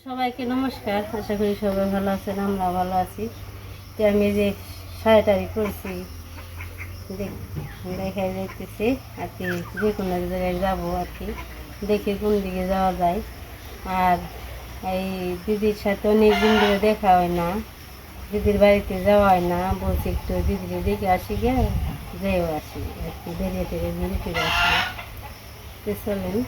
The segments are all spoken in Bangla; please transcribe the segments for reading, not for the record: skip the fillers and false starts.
সবাইকে নমস্কার। আশা করি সবাই ভালো আছেন, আমরা ভালো আছি। তো আমি যে শাড়িটারি করছি দেখাই যাইতেছি আর কি, যে কোনো এক জায়গায় যাবো আর কি, দেখি কোন দিকে যাওয়া যায়। আর এই দিদির সাথে অনেক দিন ধরে দেখা হয় না, দিদির বাড়িতে যাওয়া হয় না, বলছি একটু দিদিকে দেখে আসি গে, যেও আসি আর কি, বেরিয়ে টেরে ঘুরে ফিরে আসি। তো চলেন।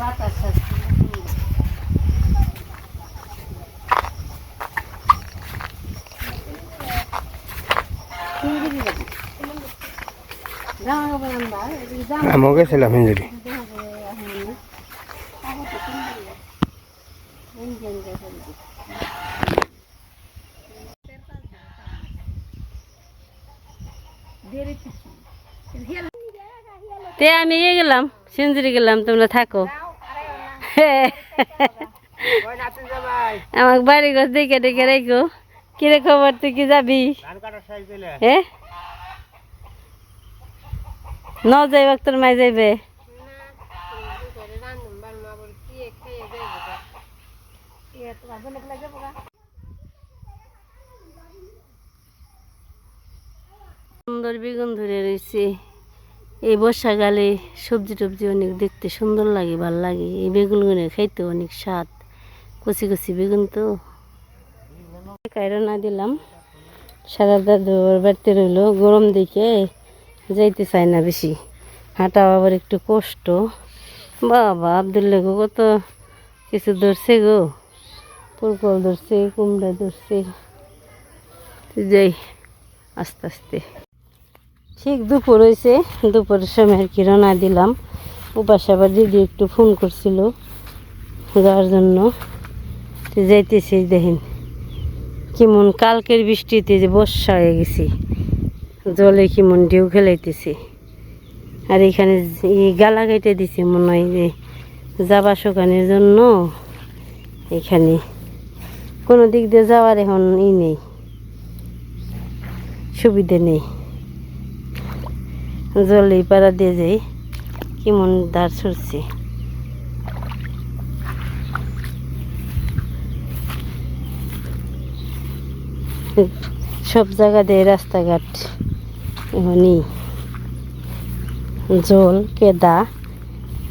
বাতাস আমি গেছিলাম হিঞ্জুরি। তে আমি গেলাম, সিঞ্জুরি গেলাম, তোমরা থাকো। আমাকে বাড়ি ঘর দেখে ডেকে রেখো। কিরে খবর, তুই কি যাবি? হ্যাঁ, ন যাইব, তোর মাই যাইবে। সুন্দর বেগুন ধরে রয়েছে। এই বর্ষাকালে সবজি টবজি অনেক দেখতে সুন্দর লাগে, ভাল লাগে। এই বেগুনগুলো খাইতে অনেক স্বাদ, কচি কচি বেগুন। তো কায়রনা দিলাম, সারা দাদু বাড়িতে রইলো, গরম দেখে যাইতে চায় না বেশি, হাঁটা আবার একটু কষ্ট। বাবা আবদুল্লা গো কত কিছু ধরছে গো, পুরকল ধরছে, কুমড়া ধরছে। যাই আস্তে আস্তে। ঠিক দুপুর হয়েছে, দুপুরের সময় আর কি রওনা দিলাম। উপাস আবার দিদি একটু ফোন করছিল যাওয়ার জন্য। যাইতেছি, দেখেন কেমন কালকের বৃষ্টিতে যে বর্ষা হয়ে গেছে, জলে কেমন ঢেউ খেলাইতেছে। আর এখানে গালা কেটে দিছে, মনে হয় যে যাবা শুকানোর জন্য। এখানে কোনো দিক দিয়ে যাওয়ার এখন নেই, সুবিধে নেই। জলে পাড়া দিয়ে যাই, কেমন ধার ছড়ছে। সব জায়গা দিয়ে রাস্তাঘাট এমনই জল কেদা,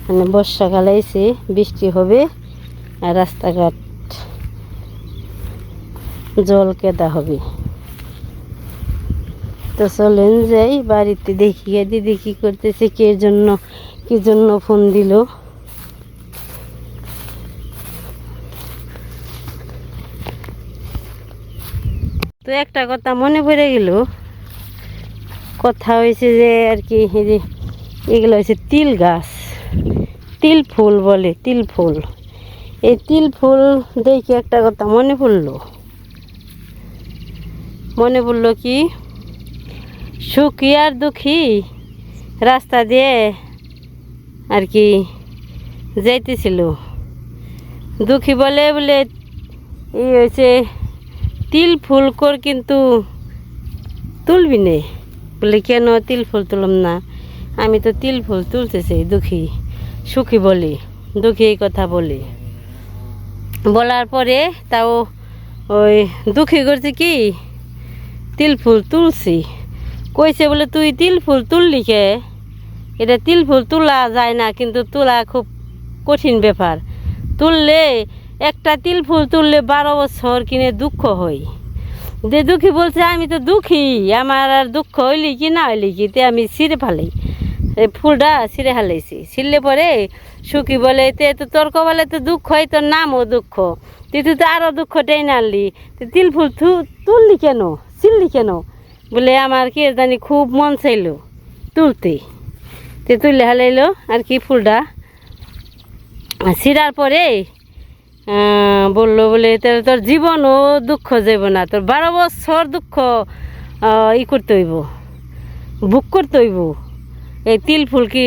মানে বর্ষাকালে এসে বৃষ্টি হবে আর রাস্তাঘাট জল কেদা হবে। তো চলেন যাই বাড়িতে, দেখি দিদি কি করতেছে, কি জন্য ফোন দিল। তো একটা কথা মনে পড়ে গেল, কথা হয়েছে যে আর কি, এগুলো হয়েছে তিল গাছ, তিল ফুল বলে, তিল ফুল। এই তিল ফুল দেখে একটা কথা মনে পড়লো কি, সুখী আর দুঃখী রাস্তা দিয়ে আর কি যাইতেছিল। দুঃখী বলে এই হয়েছে তিল ফুল কর, কিন্তু তুলবি নে। বলে কেন তিল ফুল তুললাম না, আমি তো তিল ফুল তুলতেছি। দুঃখী সুখী বলে, দুঃখী এই কথা বলার পরে তাও ওই দুঃখী করছে কি, তিল ফুল তুলছি, কইছে বলে তুই তিল ফুল তুললি কে? এটা তিল ফুল তোলা যায় না, কিন্তু তোলা খুব কঠিন ব্যাপার। তুললে একটা তিল ফুল তুললে 12 বছর কিনে দুঃখ হয়। যে দুঃখী বলছে আমি তো দুঃখী, আমার আর দুঃখ হইলি কি না হইলি কি, তে আমি ছিঁড়ে ফেলাই, এই ফুলটা ছিঁড়ে ফেলাইছি। ছিঁড়লে পরে সুখী বলে তে তো তোর কপালে তো দুঃখ হয়, তোর নামও দুঃখ, তুই তো আরও দুঃখ টেনে আনলি, তিল ফুল তুললি কেন, ছিঁড়লি কেন? বলে আমার কি জানি খুব মন চাইলো তুলতে, তে তুলে হালাইলো আর কি ফুলটা। ছিঁড়ার পরে বললো বলে তোর জীবনও দুঃখ যাব না, তোর 12 বছর দুঃখ করতে হইব, বুক করতে হইব। এই তিল ফুল কি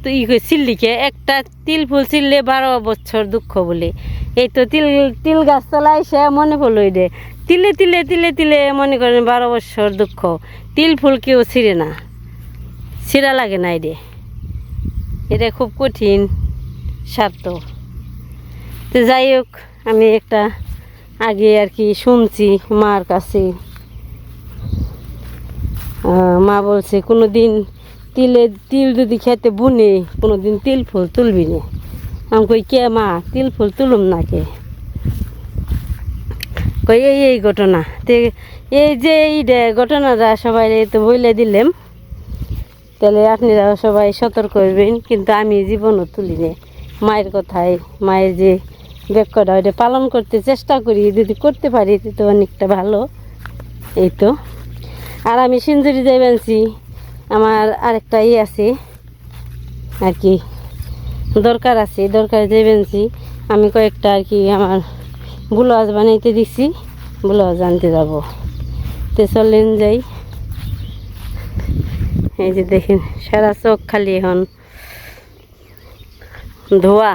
তুই ছিললিকে, একটা তিল ফুল ছিললে 12 বছর দুঃখ বলে। এই তো তিল গাছ তলায় সে মনে পড়লো রে, তিলে তিলে তিলে তিলে মনে করেন 12 বছর দুঃখ। তিল ফুল কেউ ছিঁড়ে না, ছিঁড়া লাগে না। এটা খুব কঠিন স্বার্থ। তো যাই হোক, আমি একটা আগে আর কি শুনছি মার কাছে, মা বলছে কোনো দিন তিল যদি খেতে বুনে কোনো দিন তিল ফুল তুলবি না। আমি কই কে মা, তিল ফুল তুলুম না কে? কই এই ঘটনা। তে এই যে ঘটনাটা সবাই তো বলে দিলাম, তাহলে আপনারা সবাই সতর্ক করবেন। কিন্তু আমি জীবনও তুলি না মায়ের কথায়, মায়ের যে বাক্যটা ওইটা পালন করতে চেষ্টা করি। যদি করতে পারি তো অনেকটা ভালো। এই তো। আর আমি সিঞ্জুরি যাইবানছি, আমার আরেকটা আছে আর কি, দরকার আছে, দরকারে যাইবানছি। আমি কয়েকটা আর কি আমার ব্লাউজ বানাইতে দিছি, ব্লাউজ আনতে যাব। তো চলেন যাই। এই যে দেখেন সারা চোখ খালি এখন ধোয়া,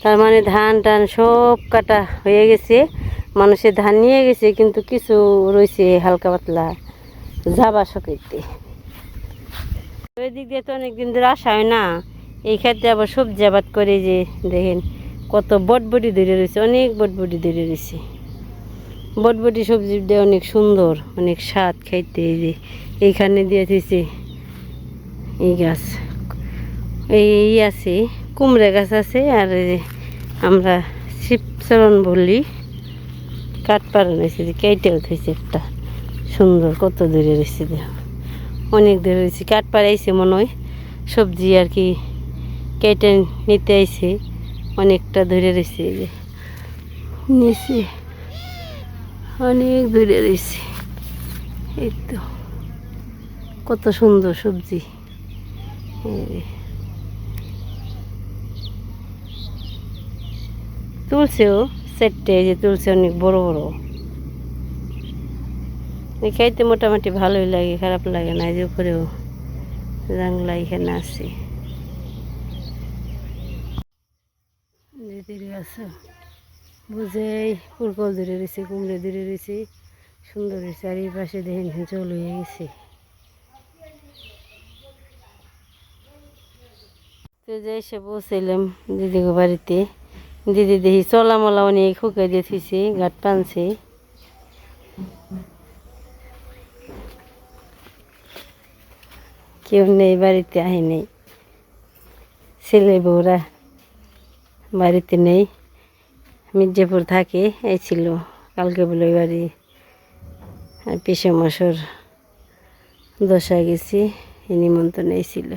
তার মানে ধান টান সব কাটা হয়ে গেছে। মানুষের ধান নিয়ে গেছে, কিন্তু কিছু রয়েছে হালকা পাতলা যাবা শুকাইতে। ওই দিক দিয়ে তো অনেকদিন ধরে আসা হয় না। এই ক্ষেত্রে আবার সবজি আবাদ করে, যে দেখেন কত বটবটি ধরে রয়েছে, অনেক বটবটি ধরে রয়েছে। বটবটি সবজিটা অনেক সুন্দর, অনেক স্বাদ খাইতে। এই যে এইখানে দিয়ে দিয়েছে এই গাছ, এই আছে কুমড়া গাছ আছে। আর আমরা শিবচরণ বলি, কাঠ পাড়ানো হয়েছে, যে কেটেও থইছে একটা সুন্দর, কত দূরে রয়েছে দেখ, অনেক দূরে রয়েছে। কাঠ পাড়াইছে মনে হয়, সবজি আর কি কেটে নিতে আইছে, অনেকটা দূরে রয়েছে। এই যে নিচে অনেক দূরে রয়েছে। এই তো কত সুন্দর সবজি। তুলছেও সেটটে, যে তুলছে অনেক বড় বড়। খাইতে মোটামুটি ভালোই লাগে, খারাপ লাগে না। এই যে উপরেও জাংলা এখানে আছে, গাছ বুঝে পুরকল ধরে রয়েছে, কুমড়ে ধরে রয়েছে, সুন্দর হয়েছে। আর এই পাশে দেখেন জল হয়ে গেছে। তো যে এসে বসেলাম দিদিকে বাড়িতে। দিদি দেখি চলা মলা অনেক শুকাই দিয়ে থুইছে, গাঁট পানছে। কেউ নেই বাড়িতে, আহে নেই, ছেলে বউরা বাড়িতে নেই, মির্জাপুর থাকে। এই ছিল কালকে বলে বাড়ি, আর পিসে মাসর দশা গেছি, এই নিমন্ত্রণ ছিল।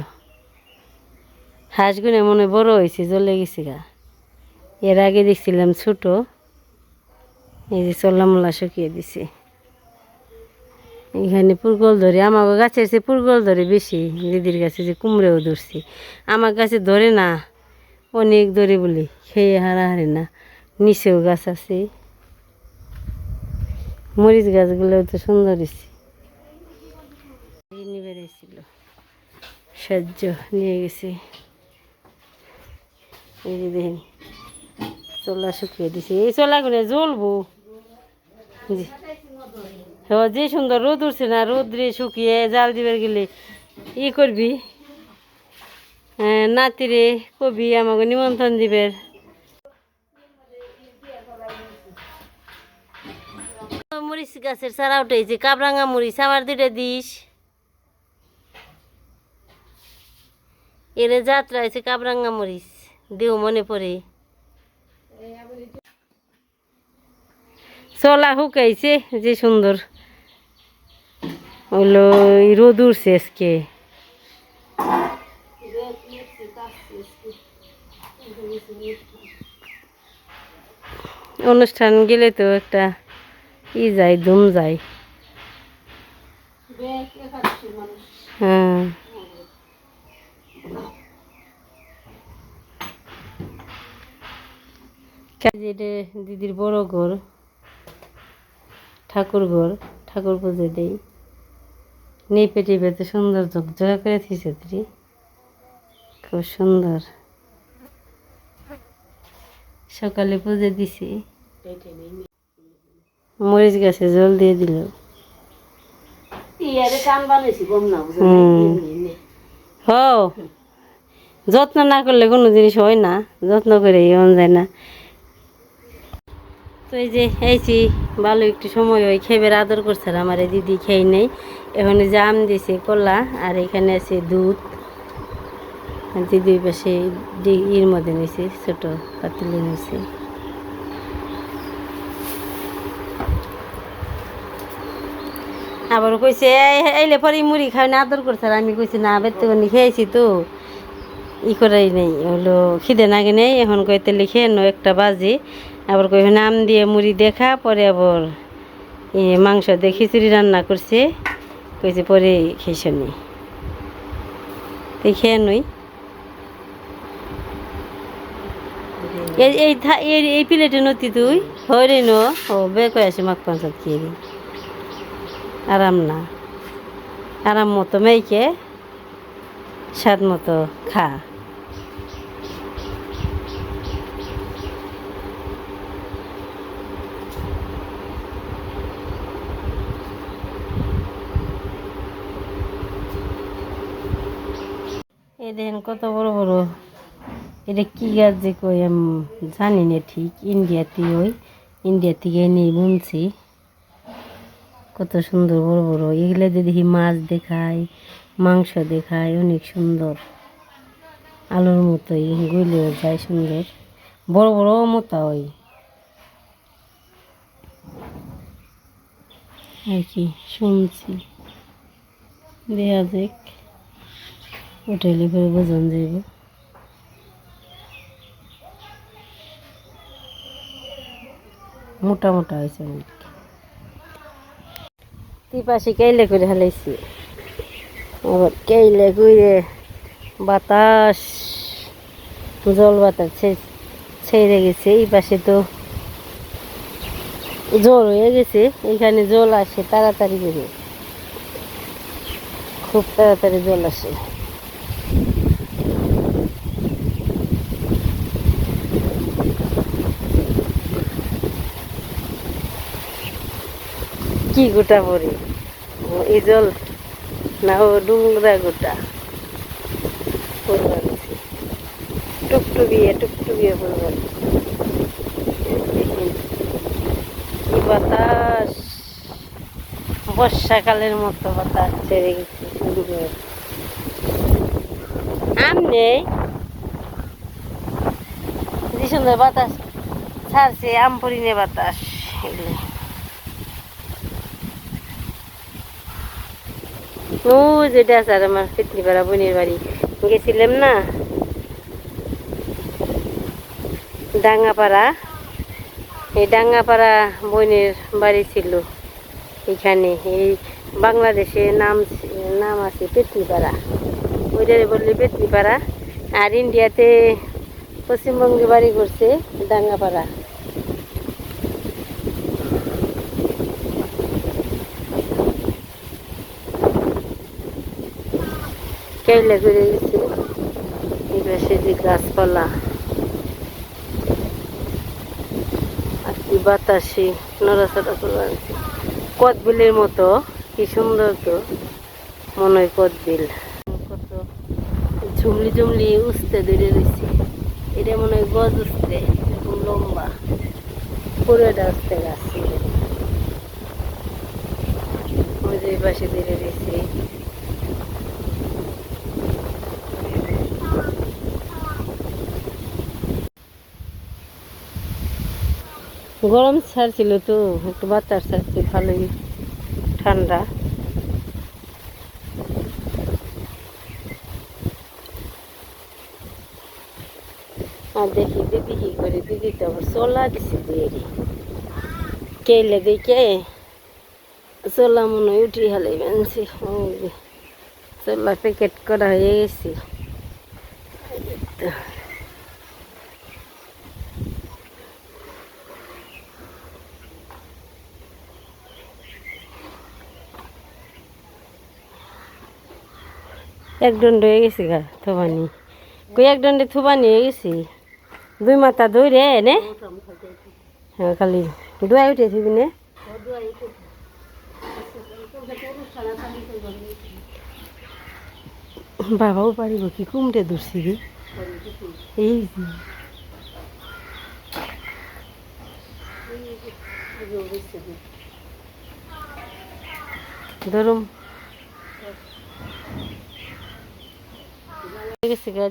হাঁসগুলো মনে বড় হয়েছে, জ্বলে গেছে গা। এর আগে দেখছিলাম ছোট। এই যে চল্লামলা শুকিয়ে দিছে। এখানে পুরগল ধরে, আমার গাছের সে পুরগল ধরে বেশি। দিদির গাছে যে কুমড়েও ধরছি, আমার গাছে ধরে না, অনেক ধরে বলি, খেয়ে হারাহারি না। নিচেও গাছ আছে, মরিচ গাছগুলোও তো সুন্দর হয়েছে। বেড়েছিল সাহায্য নিয়ে গেছে। এই যে দেখেন চোলা শুকিয়ে দিছে, এই চোলাগুলো জ্বলবো। যে সুন্দর রোদ উঠছে না, রোদ্রে শুকিয়ে জাল দিবার গেলে ই করবি, নাতিরে কবি আমাকে নিমন্ত্রণ দিবের। মরিচ গাছের চারা উঠেছে, কাবরাঙ্গা মরিচ আমার 2টা দিস। এরে যাত্রা হয়েছে কাবরাঙ্গা মরিচ, দেও মনে পড়ে। চলা শুকাইছে, যে সুন্দর হলো। রোদ উঠছে আজকে। অনুষ্ঠান গেলে তো একটা যায়, ধুম যায়। হ্যাঁ, দিদির বড় ঘর, ঠাকুর ঘর, ঠাকুর পুজো দেই। নেপে টেপে তো সুন্দর ঝকঝকা করে থিয়েছে, খুব সুন্দর। সকালে পুজো দিছি। মরিচ গাছে জল দিয়ে দিল। হ, যত্ন না করলে কোনো জিনিস হয় না, যত্ন করে মন যায় না। তো এই যে এইছি ভালো একটু সময় ওই খেবের আদর করছে আমার এই দিদি, খেয়ে নেই। এখন যে আম দিছে কলা, আর এখানে আছে দুধ। দিদি পাশে ইর মধ্যে নিয়েছে, ছোট পাতিলে নিয়েছে। আবার কইছে এইলে পরে মুড়ি খাই না, আদর করছে। আমি কইছি না, বেতে খেয়েছি তো ই করাই নেই, হলো খিদে নাগে নেই। এখন কইতে লিখে 1টা বাজে। আবার কই নাম দিয়ে মুড়ি দেখা, পরে আবার মাংস দিয়ে খিচুড়ি রান্না করছে, কইছে পরে খেয়েছ নি, খেয়ে নই। এই প্লেটে নতি তুই হরে ন ও বে কয়ে আসে মাক পঞ্চায়েত খেয়ে দি আরাম না, আরাম মতো মেয়েকে স্বাদ মতো খা। এই দেখেন কত বড় বড়, এটা কি গাছ যে কই আমি জানি না ঠিক। ইন্ডিয়া থেকে নিয়ে বুনছি। কত সুন্দর বড় বড় এগুলা, যে দেখি মাছ দেখায়, মাংস দেখায়, অনেক সুন্দর, আলুর মতোই গইলেও যায় সুন্দর, বড় বড় মোটা ওই আর কি শুনছি। দেয়া যাক, উঠাইলে পরে বোঝান যাইব। মোটা মোটা হয়েছে অনেক। পাশে কেইলে করে হালাইছি, আবার কেইলে করে বাতাস, জল বাতাস ছেড়ে গেছে। এই পাশে তো জল হয়ে গেছে, এখানে জল আসে তাড়াতাড়ি করে, খুব তাড়াতাড়ি জল আসে। কি গোটা পরে এই জল না, ও ডুংরা গোটা টুকটুকিয়ে টুকটুকিয়ে পড়বে। কি বাতাস, বর্ষাকালের মতো বাতাস ছেড়ে গেছে সুন্দর। আম নেই, যে সুন্দর বাতাস ছাড়ছে, আম পরিনে বাতাস। এগুলো ও যেটা আছে আর আমার পেতনিপাড়া বোনের বাড়ি গেছিলাম না, ডাঙ্গাপাড়া। এই ডাঙ্গাপাড়া বোনের বাড়ি ছিল এখানে। এই বাংলাদেশে নাম আছে পেতনিপাড়া, ওইটারে বললে পেতনিপাড়া। আর ইন্ডিয়াতে পশ্চিমবঙ্গে বাড়ি করছে ডাঙ্গাপাড়া। কেইলা করে গেছে এই পাশে যে গাছপালা, আর কি বাতাসে নড়াচড়া করে আনছে। কদবিলের মতো, কি সুন্দর তো, মনে হয় কদবিল। কত ঝুমলি ঝুমলি উঠতে ধরে রয়েছে, এটা মনে হয় গজ উঠতে, এরকম লম্বা পুরোটা উঠতে গাছ। ওই যে পাশে ধরে রয়েছে। গরম ছাড়ছিল তো, একটু বাতাস ছাড়ছে, ভালোই ঠান্ডা। আর দেখি দিদি কি করে, দিদি তো আবার চোলা দিছে দিয়ে কেলে দেখে চোলা মনে হয় উঠি হালে বানছি। চোলা প্যাকেট করা হয়ে গেছে। এক দণ্ড হয়ে গেছে গা থবানি, কই এক দণ্ডে থবানি হয়ে গেছি। 2 মাথা ধরে নে, হ্যাঁ খালি দোয়া উঠে থাকবি না। বাবাও পারিব কি কুমড়ে ধরছি রে এই ধরুম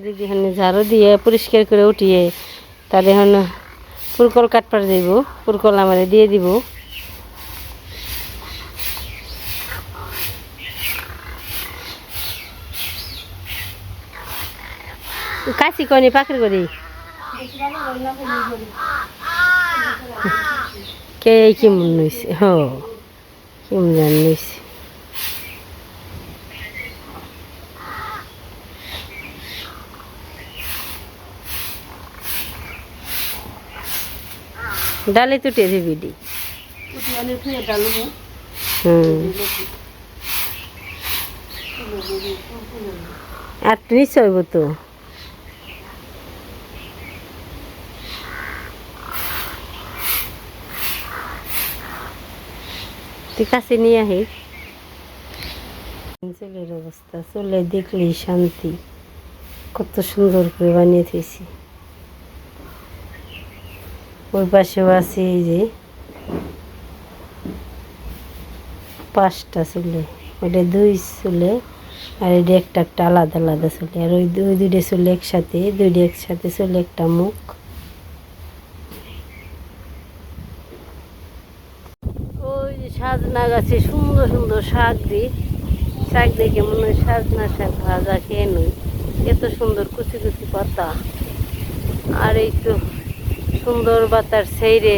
দিদি ঝাড়ু দিয়ে পরিষ্কার করে উঠিয়ে তার এখন পুরকল কাটপার যাইব পুরকল আমারে দিয়ে দিব কাশি কনি পাখির করি কে কেমন নইছে হ কেমন নইছে ডালে তুটে দিবি দি আর নিশ্চয় হইব তো তুই কাছে নিয়ে আহি চুলের অবস্থা চুলে দেখলেই শান্তি কত সুন্দর করে বানিয়ে থেছি ওই পাশেও আছে এই যে 5টা চুলে ওইটা 2 চুলে আর এটা একটা একটা আলাদা আলাদা চুলে আর ওই দুইটা চুলে একসাথে দুইটা একসাথে চুলে একটা মুখ ওই যে সাজনা গাছে সুন্দর সুন্দর শাক দেখে মনে হয় সাজনা শাক ভাজা খেয়ে নই এত সুন্দর কুচি কুচি পাতা আর এই তো সুন্দর বাতার সেইরে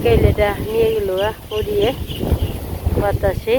কেলেটা নিয়ে গেল উড়িয়ে বাতাসে